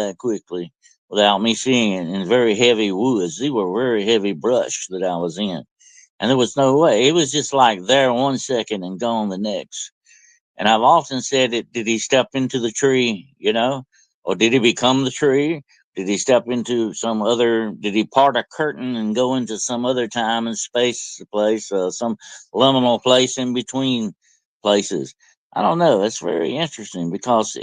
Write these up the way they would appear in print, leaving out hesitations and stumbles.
that quickly without me seeing it in very heavy woods. These were very heavy brush that I was in. And there was no way. It was just like there 1 second and gone the next. And I've often said it, did he step into the tree, or did he become the tree? Did he step into did he part a curtain and go into some other time and space place, some liminal place in between places? I don't know. It's very interesting because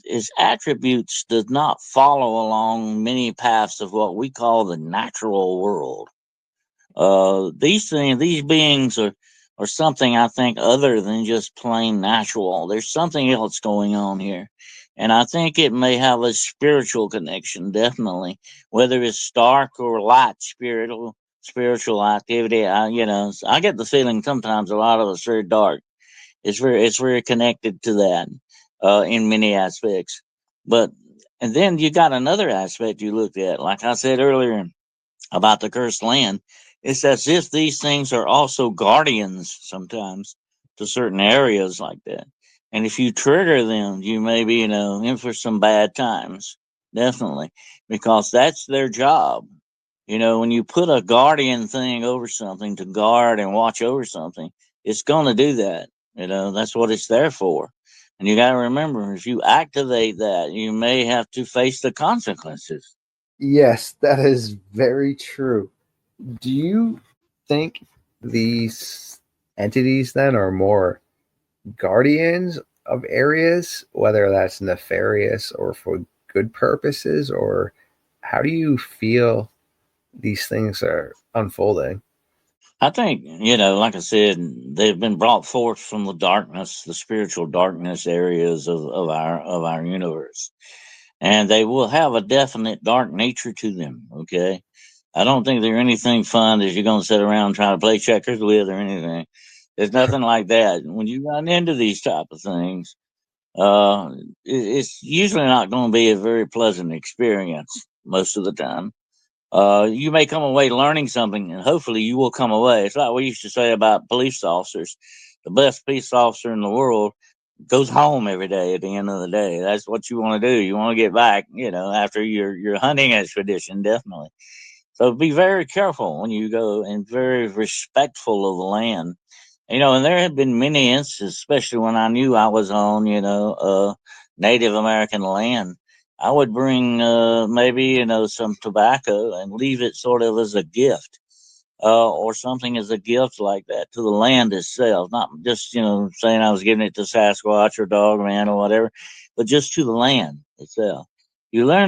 his attributes does not follow along many paths of what we call the natural world. These beings are something I think other than just plain natural. There's something else going on here. And I think it may have a spiritual connection, definitely, whether it's dark or light, spiritual activity. I get the feeling sometimes a lot of it's very dark. It's very connected to that, in many aspects. But, and then you got another aspect you looked at, like I said earlier about the cursed land. It's as if these things are also guardians sometimes to certain areas like that. And if you trigger them, you may be, in for some bad times. Definitely. Because that's their job. When you put a guardian thing over something to guard and watch over something, it's going to do that. That's what it's there for. And you got to remember, if you activate that, you may have to face the consequences. Yes, that is very true. Do you think these entities then are more guardians of areas, whether that's nefarious or for good purposes, or how do you feel these things are unfolding? I think, like I said, they've been brought forth from the darkness, the spiritual darkness areas of our universe. And they will have a definite dark nature to them, okay? I don't think they're anything fun that you're gonna sit around and try to play checkers with or anything. There's nothing like that. When you run into these type of things, it's usually not gonna be a very pleasant experience most of the time. You may come away learning something, and hopefully you will come away. It's like we used to say about police officers. The best police officer in the world goes home every day at the end of the day. That's what you want to do. You want to get back, after your hunting expedition, definitely. So be very careful when you go and very respectful of the land. And there have been many instances, especially when I knew I was on, Native American land. I would bring maybe, some tobacco and leave it sort of as a gift, or something as a gift like that to the land itself. Not just, saying I was giving it to Sasquatch or Dogman or whatever, but just to the land itself. You learn